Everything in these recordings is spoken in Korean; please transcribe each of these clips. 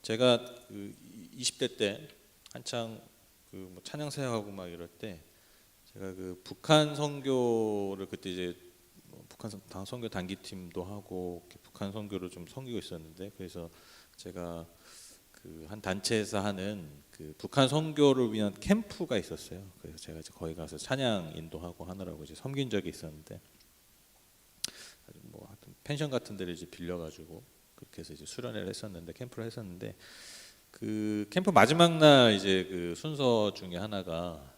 제가 그 20대 때 한창 그뭐 찬양 사역하고 막 이럴 때 제가 그 북한 선교를 그때 이제 뭐 북한 선교 단기팀도 하고 이렇게 북한 선교를 좀 섬기고 있었는데, 그래서 제가 그 한 단체에서 하는 그 북한 선교를 위한 캠프가 있었어요. 그래서 제가 이제 거기 가서 찬양 인도하고 하느라고 이제 섬긴 적이 있었는데, 뭐 하여튼 펜션 같은 데를 이제 빌려가지고 그렇게 해서 이제 수련회를 했었는데, 캠프를 했었는데, 그 캠프 마지막 날 이제 그 순서 중에 하나가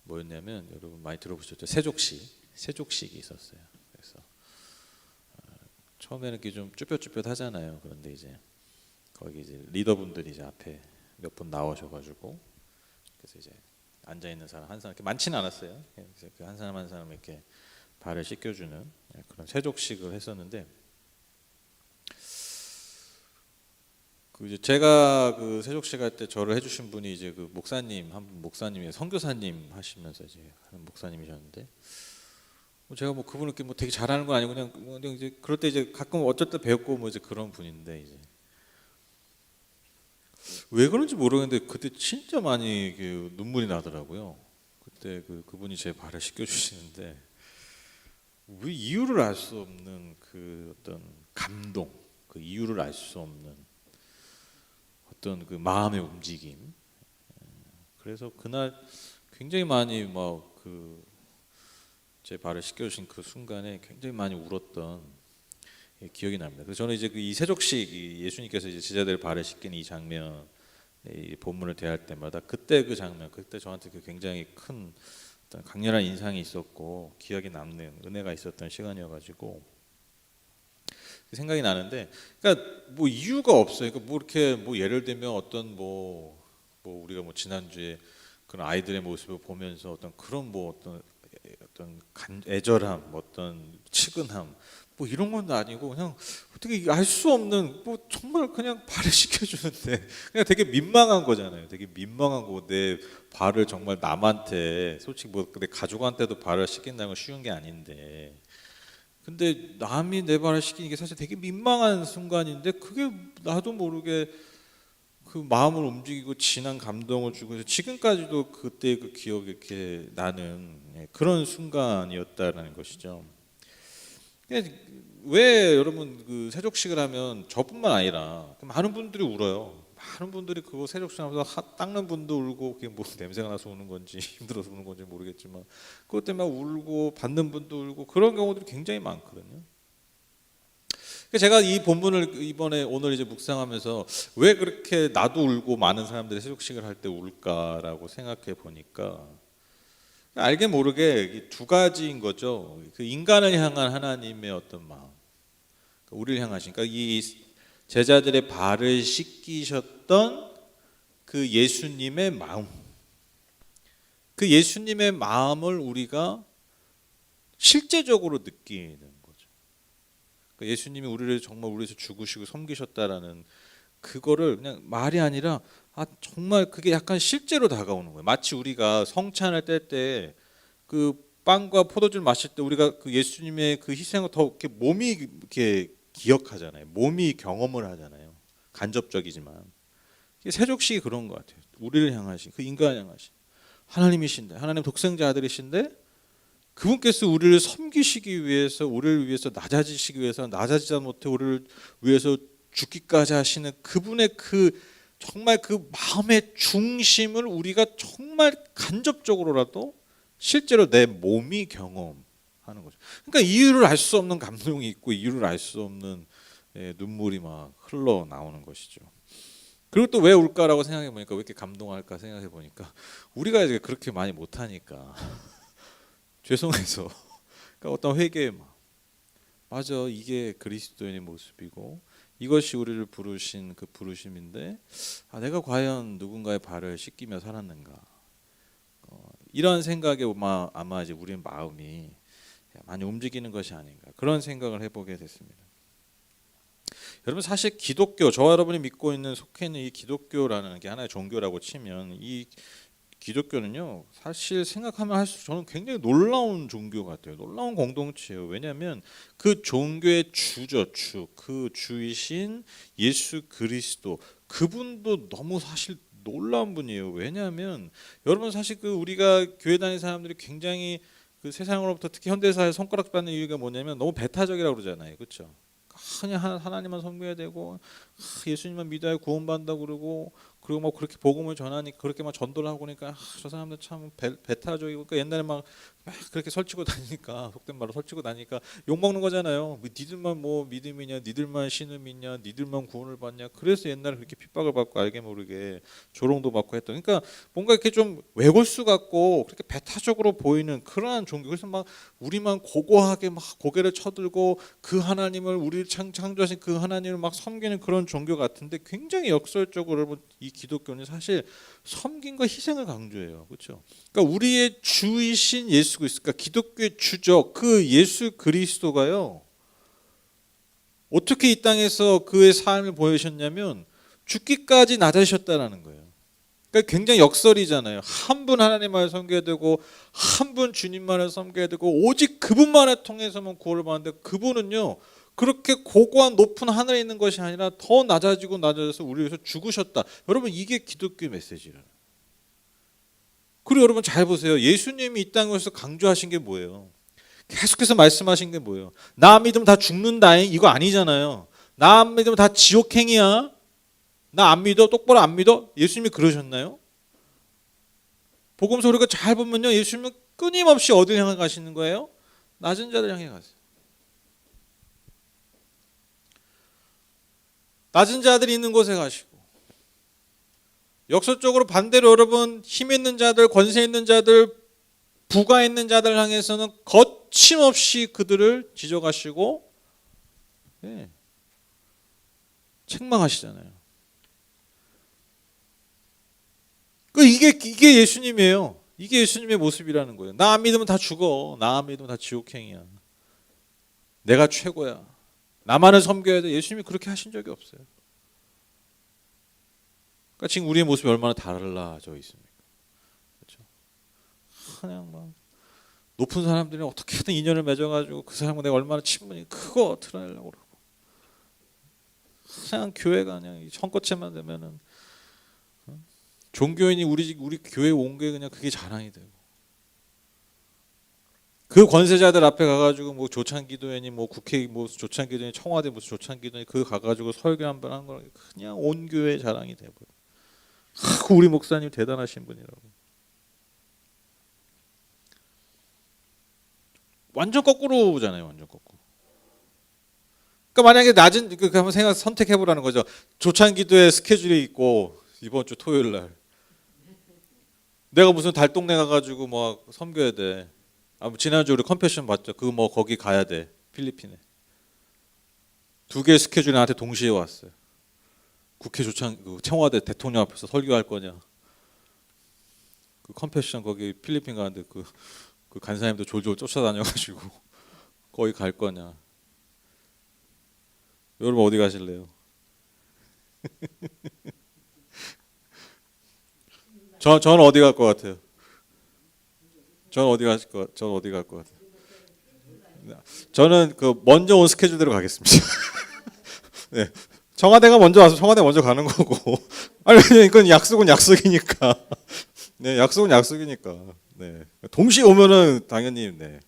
뭐였냐면, 여러분 많이 들어보셨죠? 세족식이 있었어요. 그래서 처음에는 이렇게 좀 쭈뼛쭈뼛 하잖아요. 그런데 이제 거기 이제 리더분들이 이제 앞에 몇 분 나오셔가지고, 그래서 이제 앉아 있는 사람 한 사람, 이렇게 많지는 않았어요. 그래서 그 한 사람 한 사람 이렇게 발을 씻겨주는 그런 세족식을 했었는데, 그 이제 제가 그 세족식 할 때 저를 해주신 분이 이제 그 목사님, 한 분 목사님이 선교사님 하시면서 이제 하는 목사님이셨는데, 뭐 제가 뭐 그분을 이렇게 뭐 되게 잘하는 건 아니고 그냥 이제 그럴 때 이제 가끔 어쩔 때 배웠고 뭐 이제 그런 분인데, 이제 왜 그런지 모르겠는데 그때 진짜 많이 눈물이 나더라고요. 그때 그분이 제 발을 씻겨주시는데, 왜 이유를 알 수 없는 그 어떤 감동, 그 이유를 알 수 없는 어떤 그 마음의 움직임. 그래서 그날 굉장히 많이 막 그 제 발을 씻겨주신 그 순간에 굉장히 많이 울었던 기억이 납니다. 그래서 저는 이제 이 세족식, 예수님께서 이제 제자들 발을 씻기는 이 장면, 이 본문을 대할 때마다 그때 그 장면, 그때 저한테 그 굉장히 큰 어떤 강렬한 인상이 있었고 기억에 남는 은혜가 있었던 시간이어가지고 생각이 나는데, 그러니까 뭐 이유가 없어요. 그러니까 뭐 이렇게 뭐 예를 들면 어떤 뭐 우리가 뭐 지난주에 그런 아이들의 모습을 보면서 어떤 그런 뭐 어떤 애절함, 뭐 어떤 측은함, 뭐 이런 건 아니고, 그냥 어떻게 알 수 없는 뭐 정말 그냥 발을 씻겨주는데 그냥 되게 민망한 거잖아요. 되게 민망한 거고, 내 발을 정말 남한테, 솔직히 뭐 내 가족한테도 발을 씻긴다는 건 쉬운 게 아닌데, 근데 남이 내 발을 씻기는 게 사실 되게 민망한 순간인데, 그게 나도 모르게 그 마음을 움직이고 진한 감동을 주고 해서 지금까지도 그때 그 기억이 이렇게 나는 그런 순간이었다라는 것이죠. 왜 여러분 그 세족식을 하면 저뿐만 아니라 많은 분들이 울어요. 많은 분들이 그거 세족식 하면서 닦는 분도 울고, 그게 뭐 냄새가 나서 우는 건지 힘들어서 우는 건지 모르겠지만 그것 때문에 울고, 받는 분도 울고, 그런 경우들이 굉장히 많거든요. 제가 이 본문을 이번에 오늘 이제 묵상하면서 왜 그렇게 나도 울고 많은 사람들이 세족식을 할 때 울까라고 생각해 보니까, 알게 모르게 두 가지인 거죠. 그 인간을 향한 하나님의 어떤 마음, 우리를 향하신, 그러니까 이 제자들의 발을 씻기셨던 그 예수님의 마음, 그 예수님의 마음을 우리가 실제적으로 느끼는 거죠. 그러니까 예수님이 우리를 정말 우리에서 죽으시고 섬기셨다라는 그거를 그냥 말이 아니라, 정말 그게 약간 실제로 다가오는 거예요. 마치 우리가 성찬을 뗄 때 그 빵과 포도주를 마실 때 우리가 그 예수님의 그 희생을 더 이렇게 몸이 이렇게 기억하잖아요. 몸이 경험을 하잖아요. 간접적이지만 세족식이 그런 것 같아요. 우리를 향하신, 그 인간을 향하신 하나님이신데, 하나님 독생자 아들이신데, 그분께서 우리를 섬기시기 위해서, 우리를 위해서 낮아지시기 위해서, 낮아지다 못해 우리를 위해서 죽기까지 하시는 그분의 그 정말 그 마음의 중심을 우리가 정말 간접적으로라도 실제로 내 몸이 경험하는 거죠. 그러니까 이유를 알 수 없는 감동이 있고, 이유를 알 수 없는 눈물이 막 흘러 나오는 것이죠. 그리고 또 왜 울까라고 생각해 보니까, 왜 이렇게 감동할까 생각해 보니까, 우리가 이제 그렇게 많이 못하니까 죄송해서 그러니까 어떤 회개의 마음, 맞아, 이게 그리스도인의 모습이고 이것이 우리를 부르신 그 부르심인데, 내가 과연 누군가의 발을 씻기며 살았는가, 이런 생각에 아마 이제 우리의 마음이 많이 움직이는 것이 아닌가, 그런 생각을 해보게 됐습니다. 여러분, 사실 기독교, 저와 여러분이 믿고 있는, 속해 있는 이 기독교라는 게 하나의 종교라고 치면, 이 기독교는요, 사실 생각하면 할수록 저는 굉장히 놀라운 종교 같아요. 놀라운 공동체예요. 왜냐하면 그 종교의 주죠, 그 주이신 예수 그리스도, 그분도 너무 사실 놀라운 분이에요. 왜냐하면 여러분 사실 그 우리가 교회 다니는 사람들이 굉장히 그 세상으로부터 특히 현대사회 손가락 받는 이유가 뭐냐면 너무 배타적이라고 그러잖아요, 그렇죠? 그냥 하나님만 섬겨야 되고 예수님만 믿어야 구원받는다고 그러고, 그리고 뭐 그렇게 복음을 전하니까 그렇게 막 전도를 하고 그러니까 저 사람들 참 배타적이고, 그러니까 옛날에 막 그렇게 설치고 다니니까, 속된 말로 설치고 다니니까 욕 먹는 거잖아요. 니들만 뭐 믿음이냐, 니들만 신음이냐, 니들만 구원을 받냐. 그래서 옛날에 그렇게 핍박을 받고 알게 모르게 조롱도 받고 했던. 그러니까 뭔가 이렇게 좀 외골수 같고 그렇게 배타적으로 보이는 그러한 종교. 그래서 막 우리만 고고하게 막 고개를 쳐들고 그 하나님을, 우리를 창조하신 그 하나님을 막 섬기는 그런 종교 같은데, 굉장히 역설적으로 여러분 이 기독교는 사실 섬김과 희생을 강조해요. 그렇죠? 그러니까 우리의 주이신 예수 그리스도, 그러니까 기독교의 주적 그 예수 그리스도가요, 어떻게 이 땅에서 그의 삶을 보여주셨냐면 죽기까지 낮아지셨다라는 거예요. 그러니까 굉장히 역설이잖아요. 한 분 하나님만을 섬겨야 되고, 한 분 주님만을 섬겨야 되고, 오직 그분만을 통해서만 구원을 받는데, 그분은요 그렇게 고고한 높은 하늘에 있는 것이 아니라 더 낮아지고 낮아져서 우리 위해서 죽으셨다. 여러분 이게 기독교의 메시지예요. 그리고 여러분 잘 보세요. 예수님이 이 땅에 오셔서 강조하신 게 뭐예요? 계속해서 말씀하신 게 뭐예요? 나 안 믿으면 다 죽는다잉, 이거 아니잖아요. 나 안 믿으면 다 지옥행이야. 나 안 믿어? 똑바로 안 믿어? 예수님이 그러셨나요? 복음서 우리가 잘 보면요, 예수님은 끊임없이 어디를 향해 가시는 거예요? 낮은 자들 향해 가세요. 낮은 자들이 있는 곳에 가시고, 역설적으로 반대로 여러분 힘 있는 자들, 권세 있는 자들, 부가 있는 자들 향해서는 거침없이 그들을 지적하시고, 예, 책망하시잖아요. 이게 예수님이에요. 이게 예수님의 모습이라는 거예요. 나 안 믿으면 다 죽어. 나 안 믿으면 다 지옥행이야. 내가 최고야. 나만을 섬겨야 돼. 예수님이 그렇게 하신 적이 없어요. 그러니까 지금 우리의 모습이 얼마나 달라져 있습니까? 그렇죠? 그냥 막 높은 사람들이 어떻게든 인연을 맺어가지고 그 사람과 내가 얼마나 친분이 크고 드러내려고 그러고, 그냥 교회가 그냥 청거체만 되면은 종교인이 우리 교회 온 게 그냥 그게 자랑이 되고, 그 권세자들 앞에 가가지고 뭐 조찬기도회니 뭐 국회 뭐 조찬기도회니 청와대 무슨 조찬기도회니 그 가가지고 설교 한 번 한 거 그냥 온 교회 자랑이 되고, 우리 목사님 대단하신 분이라고. 완전 거꾸로잖아요, 완전 거꾸로. 그러니까 만약에 낮은 그 한번 선택해 보라는 거죠. 조찬기도회 스케줄이 있고 이번 주 토요일 날 내가 무슨 달동네 가가지고 뭐 섬겨야 돼. 지난주 우리 컴패션 봤죠. 그 뭐 거기 가야 돼. 필리핀에. 두 개의 스케줄이 나한테 동시에 왔어요. 국회 그 청와대 대통령 앞에서 설교할 거냐. 그 컴패션 거기 필리핀 가는데 그 간사님도 졸졸 쫓아다녀가지고 거기 갈 거냐. 여러분 어디 가실래요? 저는 어디 갈 것 같아요? 저는 어디 갈 것 같아요? 저는 그 먼저 온 스케줄대로 가겠습니다. 네. 청와대가 먼저 와서 청와대 먼저 가는 거고. 아니 이건 약속은 약속이니까. 네, 약속은 약속이니까. 네. 동시에 오면은 당연히 네.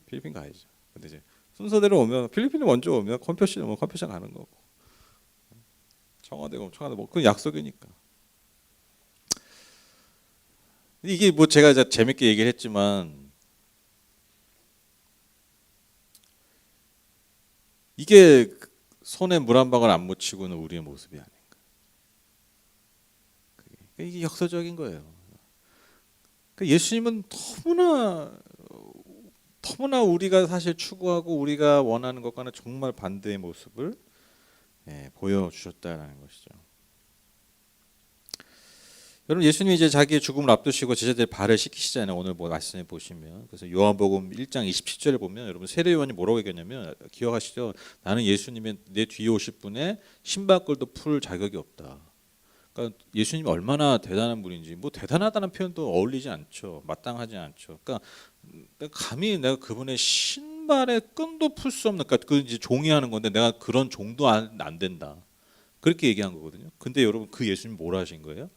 필리핀 가야죠. 근데 이제 순서대로 오면 필리핀이 먼저 오면 컴패션 오면 컴패션 가는 거고. 청와대가 오면 청와대 뭐 그건 약속이니까. 이게 뭐 제가 이제 재밌게 얘기를 했지만 이게 손에 물 한 방울 안 묻히고는 우리의 모습이 아닌가. 이게 역사적인 거예요. 예수님은 너무나 우리가 사실 추구하고 우리가 원하는 것과는 정말 반대의 모습을 보여주셨다라는 것이죠. 여러분 예수님이 이제 자기의 죽음을 앞두시고 제자들 발을 씻기시잖아요. 오늘 뭐 말씀해 보시면. 그래서 요한복음 1장 27절을 보면 여러분 세례요한이 뭐라고 얘기했냐면, 기억하시죠? 나는 예수님의 내 뒤에 오실 분의 신발걸도 풀 자격이 없다. 그러니까 예수님이 얼마나 대단한 분인지 뭐 대단하다는 표현도 어울리지 않죠. 마땅하지 않죠. 그러니까 감히 내가 그분의 신발의 끈도 풀 수 없는, 그러니까 그 이제 종이 하는 건데 내가 그런 종도 안 된다. 그렇게 얘기한 거거든요. 근데 여러분 그 예수님 뭐라 하신 거예요?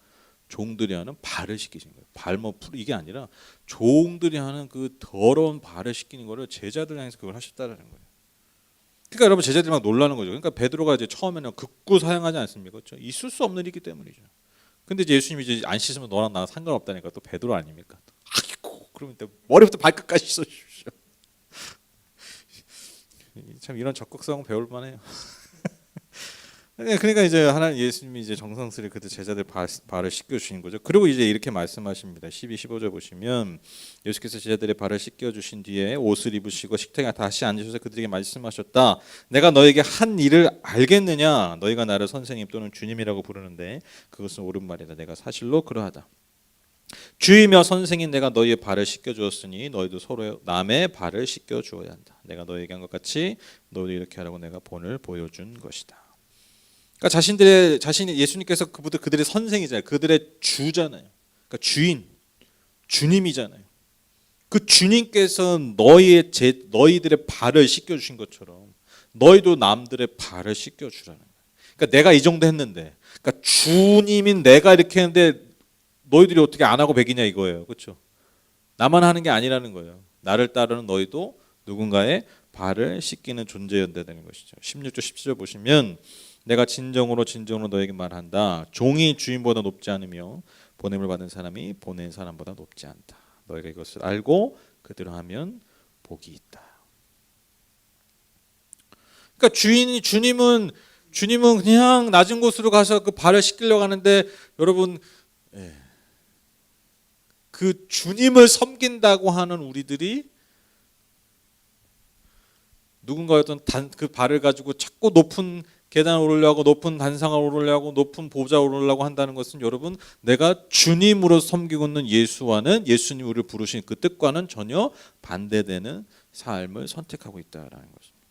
종들이 하는 발을 씻기신 거예요. 이게 아니라 종들이 하는 그 더러운 발을 씻기는 거를 제자들 향해서 그걸 하셨다라는 거예요. 그러니까 여러분 제자들이 막 놀라는 거죠. 그러니까 베드로가 이제 처음에는 극구 사양하지 않습니까? 그렇죠? 있을 수 없는 일이기 때문이죠. 근데 이제 예수님이 이제 안 씻으면 너랑 나랑 상관없다니까 또 베드로 아닙니까? 아이고 그러면 머리부터 발끝까지 씻어 주십시오. 참 이런 적극성 배울 만해요. 그러니까 이제 하나님 예수님이 이제 정성스레 그때 제자들 발을 씻겨 주신 거죠. 그리고 이제 이렇게 말씀하십니다. 12, 15절 보시면 예수께서 제자들의 발을 씻겨 주신 뒤에 옷을 입으시고 식탁에 다시 앉으셔서 그들에게 말씀하셨다. 내가 너에게 한 일을 알겠느냐? 너희가 나를 선생님 또는 주님이라고 부르는데 그것은 옳은 말이다. 내가 사실로 그러하다. 주이며 선생인 내가 너희의 발을 씻겨 주었으니 너희도 서로 남의 발을 씻겨 주어야 한다. 내가 너희에게 한 것 같이 너희도 이렇게 하라고 내가 본을 보여준 것이다. 그러니까 자신이 예수님께서 그들의 선생이잖아요. 그들의 주잖아요. 그러니까 주님이잖아요. 그 주님께서 너희들의 발을 씻겨 주신 것처럼 너희도 남들의 발을 씻겨 주라는 거예요. 그러니까 내가 이 정도 했는데, 그러니까 주님인 내가 이렇게 했는데 너희들이 어떻게 안 하고 배기냐 이거예요. 그렇죠? 나만 하는 게 아니라는 거예요. 나를 따르는 너희도 누군가의 발을 씻기는 존재여야 되는 것이죠. 16절 17절 보시면 내가 진정으로 너에게 말한다. 종이 주인보다 높지 않으며 보냄을 받은 사람이 보낸 사람보다 높지 않다. 너희가 이것을 알고 그대로 하면 복이 있다. 그러니까 주님은 그냥 낮은 곳으로 가서 그 발을 씻기려고 하는데 여러분 그 주님을 섬긴다고 하는 우리들이 누군가의 어떤 그 발을 가지고 자꾸 높은 계단을 오르려고 높은 단상을 오르려고 높은 보좌 오르려고 한다는 것은 여러분 내가 주님으로 섬기고 있는 예수님 우리를 부르신 그 뜻과는 전혀 반대되는 삶을 선택하고 있다라는 것입니다.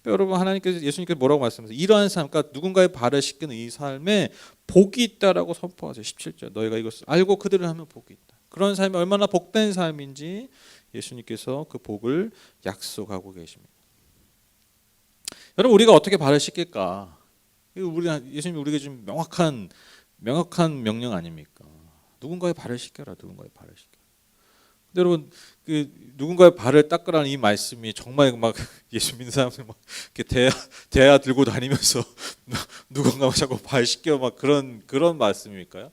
그러니까 여러분 하나님께서 예수님께서 뭐라고 말씀하세요? 이러한 삶, 그러니까 누군가의 발을 씻기는 이 삶에 복이 있다라고 선포하세요. 17절 너희가 이것을 알고 그들을 하면 복이 있다. 그런 삶이 얼마나 복된 삶인지 예수님께서 그 복을 약속하고 계십니다. 여러분 우리가 어떻게 발을 씻길까? 예수님이 우리에게 좀 명확한 명령 아닙니까? 누군가의 발을 씻겨라. 누군가의 발을 씻겨라. 근데 여러분 그 누군가의 발을 닦으라는 이 말씀이 정말 막 예수 믿는 사람들 막 이렇게 대야 들고 다니면서 누군가 자꾸 발 씻겨 막 그런 말씀일까요?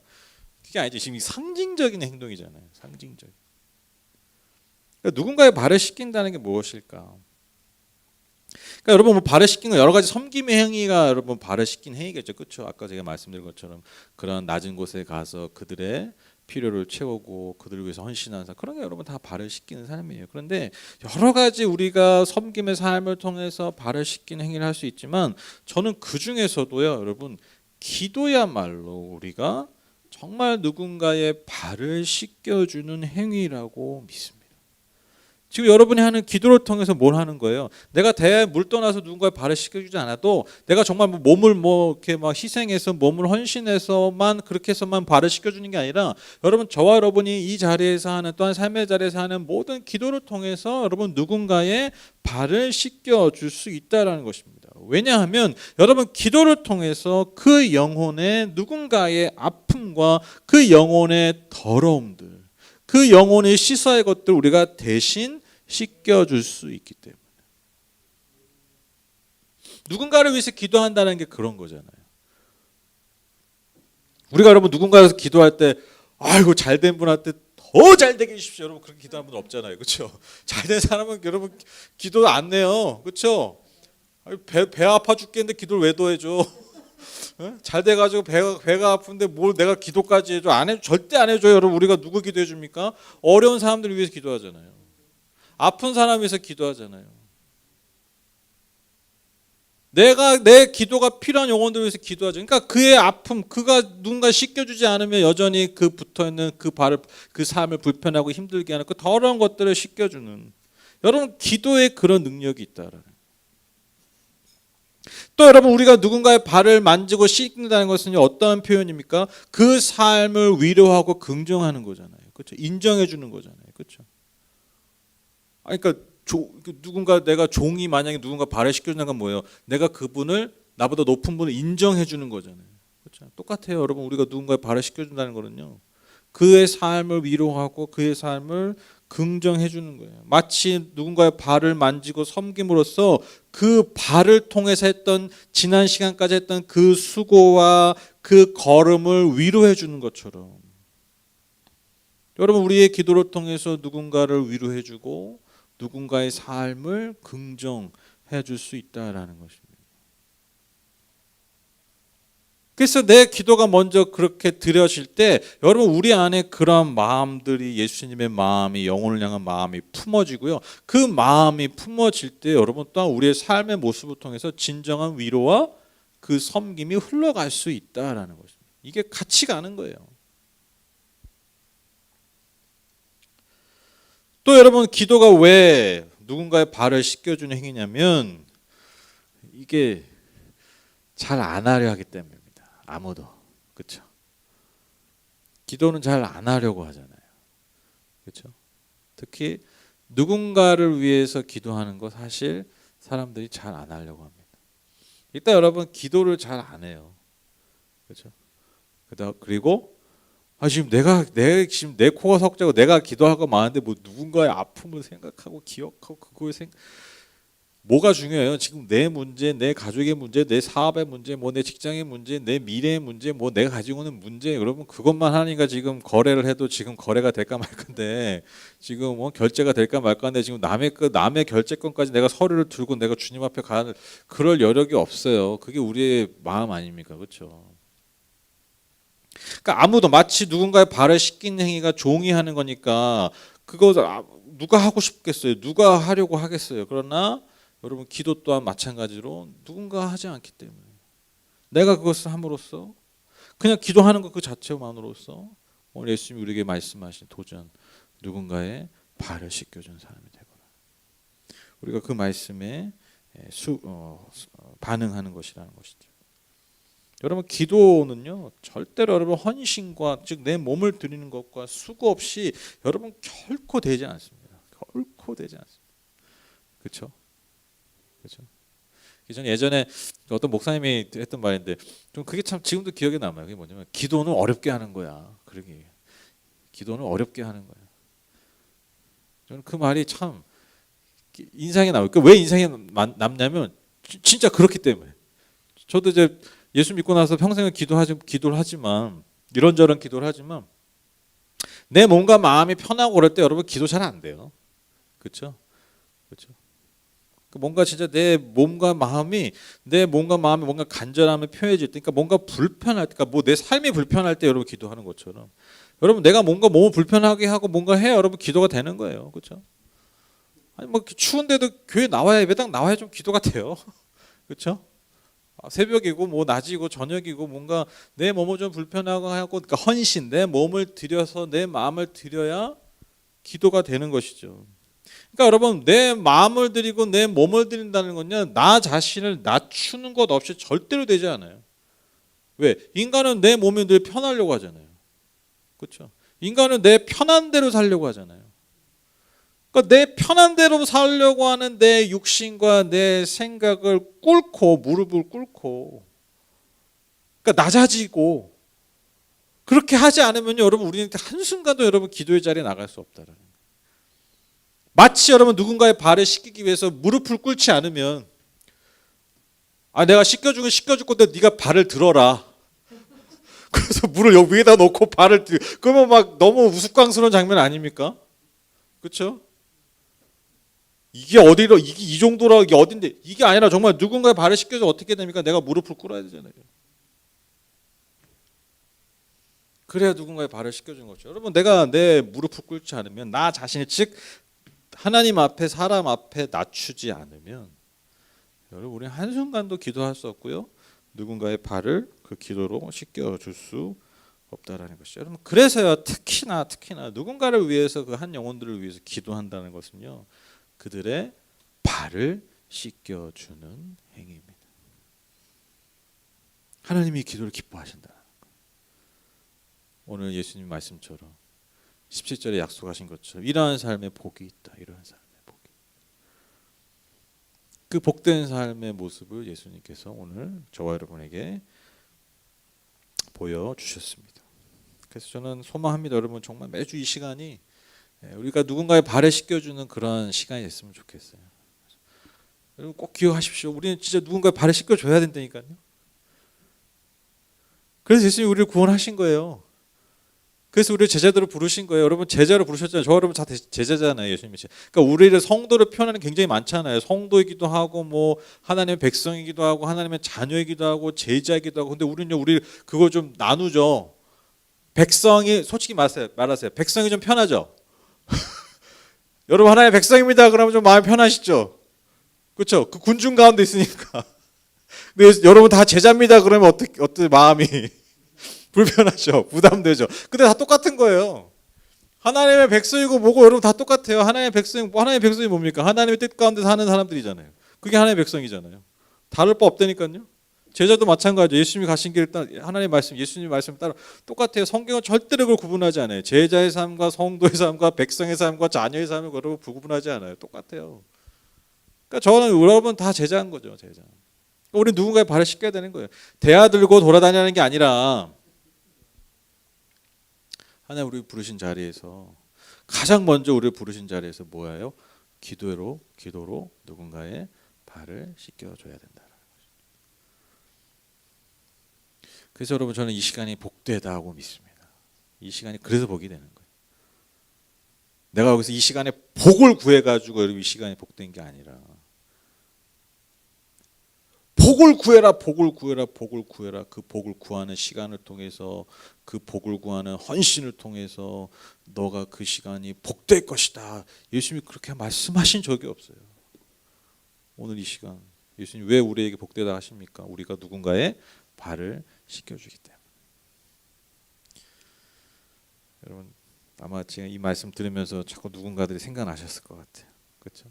그게 아니지. 지금 상징적인 행동이잖아요. 상징적. 그러니까 누군가의 발을 씻긴다는 게 무엇일까? 그러니까 여러분 뭐 발을 씻긴 건 여러 가지 섬김의 행위가 여러분 발을 씻긴 행위겠죠, 그렇죠? 아까 제가 말씀드린 것처럼 그런 낮은 곳에 가서 그들의 필요를 채우고 그들을 위해서 헌신하는 사람, 그런 게 여러분 다 발을 씻기는 삶이에요. 그런데 여러 가지 우리가 섬김의 삶을 통해서 발을 씻기는 행위를 할 수 있지만 저는 그 중에서도요, 여러분 기도야말로 우리가 정말 누군가의 발을 씻겨주는 행위라고 믿습니다. 지금 여러분이 하는 기도를 통해서 뭘 하는 거예요? 내가 대야에 물 떠나서 누군가의 발을 씻겨주지 않아도 내가 정말 몸을 이렇게 막 희생해서 몸을 헌신해서만 그렇게 해서만 발을 씻겨주는 게 아니라 여러분 저와 여러분이 이 자리에서 하는 또한 삶의 자리에서 하는 모든 기도를 통해서 여러분 누군가의 발을 씻겨줄 수 있다라는 것입니다. 왜냐하면 여러분 기도를 통해서 그 영혼의 누군가의 아픔과 그 영혼의 더러움들, 그 영혼의 시사의 것들 우리가 대신 씻겨줄 수 있기 때문에 누군가를 위해서 기도한다는 게 그런 거잖아요. 우리가 여러분 누군가를 위해서 기도할 때 아이고 잘된 분한테 더 잘되게 해주십시오. 여러분 그렇게 기도하는 분 없잖아요. 그렇죠? 잘된 사람은 여러분 기도 안 내요. 그렇죠? 배 아파 죽겠는데 기도를 왜 더 해줘? 잘 돼가지고 배가 아픈데 뭘 내가 기도까지 해줘? 절대 안 해줘요. 여러분 우리가 누구 기도해 줍니까? 어려운 사람들 위해서 기도하잖아요. 아픈 사람 위해서 기도하잖아요. 내 기도가 필요한 영혼들 위해서 기도하죠. 그러니까 그의 아픔, 그가 누군가 씻겨주지 않으면 여전히 그 붙어있는 그 삶을 불편하고 힘들게 하는 그 더러운 것들을 씻겨주는 여러분 기도에 그런 능력이 있다라는. 또 여러분 우리가 누군가의 발을 만지고 씻는다는 것은 어떠한 표현입니까? 그 삶을 위로하고 긍정하는 거잖아요. 그렇죠? 인정해 주는 거잖아요. 그렇죠? 그러니까 누군가 내가 종이 만약에 누군가 발을 씻겨주는 건 뭐예요? 내가 그분을 나보다 높은 분을 인정해 주는 거잖아요. 그렇죠? 똑같아요. 여러분 우리가 누군가의 발을 씻겨준다는 거는요. 그의 삶을 위로하고 그의 삶을 긍정해 주는 거예요. 마치 누군가의 발을 만지고 섬김으로써 그 발을 통해서 했던 지난 시간까지 했던 그 수고와 그 걸음을 위로해 주는 것처럼 여러분 우리의 기도를 통해서 누군가를 위로해 주고 누군가의 삶을 긍정해 줄 수 있다라는 것입니다. 그래서 내 기도가 먼저 그렇게 드려질 때 여러분 우리 안에 그런 마음들이 예수님의 마음이 영혼을 향한 마음이 품어지고요. 그 마음이 품어질 때 여러분 또한 우리의 삶의 모습을 통해서 진정한 위로와 그 섬김이 흘러갈 수 있다라는 것입니다. 이게 같이 가는 거예요. 또 여러분 기도가 왜 누군가의 발을 씻겨주는 행위냐면 이게 잘 안 하려 하기 때문입니다. 아무도. 그렇죠? 기도는 잘 안 하려고 하잖아요. 그렇죠? 특히 누군가를 위해서 기도하는 거 사실 사람들이 잘 안 하려고 합니다. 일단 여러분 기도를 잘 안 해요. 그렇죠? 그리고 지금 지금 내 코가 석자고 내가 기도하고 마는데 뭐 누군가의 아픔을 생각하고 기억하고 그거에 뭐가 중요해요? 지금 내 문제, 내 가족의 문제, 내 사업의 문제, 뭐 내 직장의 문제, 내 미래의 문제, 뭐 내가 가지고 있는 문제, 여러분 그것만 하니까 지금 거래를 해도 지금 거래가 될까 말 건데 지금 뭐 결제가 될까 말 건데 지금 남의 결제권까지 내가 서류를 들고 내가 주님 앞에 가는 그럴 여력이 없어요. 그게 우리의 마음 아닙니까, 그렇죠? 그러니까 아무도 마치 누군가의 발을 씻기는 행위가 종이 하는 거니까 그거 누가 하고 싶겠어요? 누가 하려고 하겠어요? 그러나 여러분 기도 또한 마찬가지로 누군가 하지 않기 때문에 내가 그것을 함으로써 그냥 기도하는 것 그 자체만으로써 오늘 예수님이 우리에게 말씀하신 도전 누군가의 발을 씻겨준 사람이 되거나 우리가 그 말씀에 반응하는 것이라는 것이죠. 여러분 기도는요 절대로 여러분 헌신과 즉 내 몸을 드리는 것과 수고 없이 여러분 결코 되지 않습니다. 결코 되지 않습니다. 그렇죠? 그렇죠? 전 예전에 어떤 목사님이 했던 말인데 좀 그게 참 지금도 기억에 남아요. 그게 뭐냐면 기도는 어렵게 하는 거야. 그러게 기도는 어렵게 하는 거야. 저는 그 말이 참 인상에 남아요. 왜 인상에 남냐면 진짜 그렇기 때문에. 저도 이제 예수 믿고 나서 평생을 기도를 하지만 이런저런 기도를 하지만 내 몸과 마음이 편하고 그럴 때 여러분 기도 잘 안 돼요. 그렇죠? 그렇죠? 뭔가 진짜 내 몸과 마음이 뭔가 간절함을 표해질 때, 그러니까 뭔가 불편할 때, 그러니까 뭐 내 삶이 불편할 때 여러분 기도하는 것처럼, 여러분 내가 뭔가 몸을 불편하게 하고 뭔가 해 여러분 기도가 되는 거예요, 그렇죠? 아니 뭐 추운데도 교회 나와야 예배당 나와야 좀 기도가 돼요, 그렇죠? 새벽이고 뭐 낮이고 저녁이고 뭔가 내 몸을 좀 불편하고 하고, 그러니까 헌신, 내 몸을 들여서 내 마음을 들여야 기도가 되는 것이죠. 그러니까 여러분 내 마음을 드리고 내 몸을 드린다는 건요 나 자신을 낮추는 것 없이 절대로 되지 않아요. 왜? 인간은 내 몸이 늘 편하려고 하잖아요. 그렇죠? 인간은 내 편한 대로 살려고 하잖아요. 그러니까 내 편한 대로 살려고 하는 내 육신과 내 생각을 무릎을 꿇고 그러니까 낮아지고 그렇게 하지 않으면 여러분 우리는 한순간도 여러분 기도의 자리에 나갈 수 없다라는 거예요. 마치 여러분 누군가의 발을 씻기기 위해서 무릎을 꿇지 않으면 내가 씻겨주긴 씻겨줄 건데 네가 발을 들어라. 그래서 물을 여기 위에다 놓고 발을 그러면 막 너무 우스꽝스러운 장면 아닙니까? 그렇죠? 이게 어디로 이게 이 정도라 이게 어딘데 이게 아니라 정말 누군가의 발을 씻겨줘 어떻게 됩니까? 내가 무릎을 꿇어야 되잖아요. 그래야 누군가의 발을 씻겨주는 거죠. 여러분 내가 내 무릎을 꿇지 않으면 나 자신이 즉 하나님 앞에 사람 앞에 낮추지 않으면 여러분 우리는 한순간도 기도할 수 없고요. 누군가의 발을 그 기도로 씻겨줄 수 없다라는 것이죠. 여러분 그래서요 특히나 누군가를 위해서 그 한 영혼들을 위해서 기도한다는 것은요 그들의 발을 씻겨주는 행위입니다. 하나님이 기도를 기뻐하신다. 오늘 예수님 말씀처럼 17절에 약속하신 것처럼 이러한 삶의 복이 있다. 이러한 삶의 복이. 그 복된 삶의 모습을 예수님께서 오늘 저와 여러분에게 보여주셨습니다. 그래서 저는 소망합니다. 여러분 정말 매주 이 시간이 우리가 누군가의 발에 씻겨주는 그런 시간이 됐으면 좋겠어요. 여러분 꼭 기억하십시오. 우리는 진짜 누군가의 발에 씻겨줘야 된다니까요. 그래서 예수님이 우리를 구원하신 거예요. 그래서 우리를 제자들로 부르신 거예요. 여러분 제자로 부르셨잖아요. 저 여러분 다 제자잖아요. 예수님이. 그러니까 우리를 성도를 표현하는 굉장히 많잖아요. 성도이기도 하고 뭐 하나님의 백성이기도 하고 하나님의 자녀이기도 하고 제자이기도 하고. 근데 우리는요, 우리 그거 좀 나누죠. 백성이 솔직히 말하세요. 백성이 좀 편하죠. 여러분 하나님의 백성입니다. 그러면 좀 마음이 편하시죠. 그렇죠? 그 군중 가운데 있으니까. 근데 여러분 다 제자입니다. 그러면 어떻게 마음이 불편하죠. 부담되죠. 근데 다 똑같은 거예요. 하나님의 백성이고 뭐고 여러분 다 똑같아요. 하나님의 백성이 뭡니까? 하나님의 뜻 가운데 사는 사람들이잖아요. 그게 하나님의 백성이잖아요. 다를 바 없다니까요. 제자도 마찬가지죠. 예수님이 가신 길 하나님의 말씀, 예수님의 말씀 따라 똑같아요. 성경은 절대로 그걸 구분하지 않아요. 제자의 삶과 성도의 삶과 백성의 삶과 자녀의 삶을 여러분 구분하지 않아요. 똑같아요. 그러니까 저는 여러분 다 제자인 거죠. 제자. 우리 누군가의 발을 씻겨야 되는 거예요. 대화 들고 돌아다니는 게 아니라 하나님 우리 부르신 자리에서 가장 먼저 우리를 부르신 자리에서 뭐예요? 기도로 누군가의 발을 씻겨줘야 된다. 그래서 여러분 저는 이 시간이 복되다고 믿습니다. 이 시간이 그래서 복이 되는 거예요. 내가 여기서 이 시간에 복을 구해가지고 여러분 이 시간이 복된 게 아니라 복을 구해라. 그 복을 구하는 시간을 통해서 그 복을 구하는 헌신을 통해서 너가 그 시간이 복될 것이다. 예수님이 그렇게 말씀하신 적이 없어요. 오늘 이 시간 예수님 왜 우리에게 복되다 하십니까? 우리가 누군가의 발을 씻겨주기 때문에. 여러분 아마 제가 이 말씀 들으면서 자꾸 누군가들이 생각나셨을 것 같아요. 그렇죠?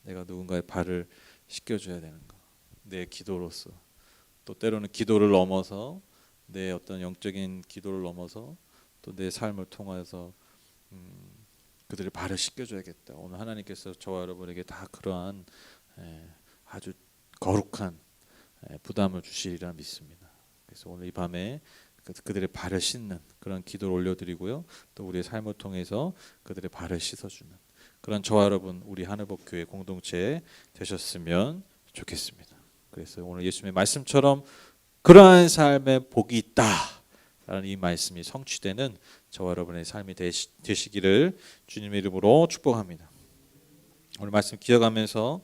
내가 누군가의 발을 씻겨줘야 되는 거. 내 기도로서 또 때로는 기도를 넘어서 내 어떤 영적인 기도를 넘어서 또 내 삶을 통해서 그들의 발을 씻겨줘야겠다. 오늘 하나님께서 저와 여러분에게 다 그러한 아주 거룩한 부담을 주시리라 믿습니다. 그래서 오늘 이 밤에 그들의 발을 씻는 그런 기도를 올려드리고요. 또 우리의 삶을 통해서 그들의 발을 씻어주는 그런 저와 여러분 우리 하늘복교회 공동체 되셨으면 좋겠습니다. 그래서 오늘 예수님의 말씀처럼 그러한 삶에 복이 있다라는 이 말씀이 성취되는 저와 여러분의 삶이 되시기를 주님의 이름으로 축복합니다. 오늘 말씀 기억하면서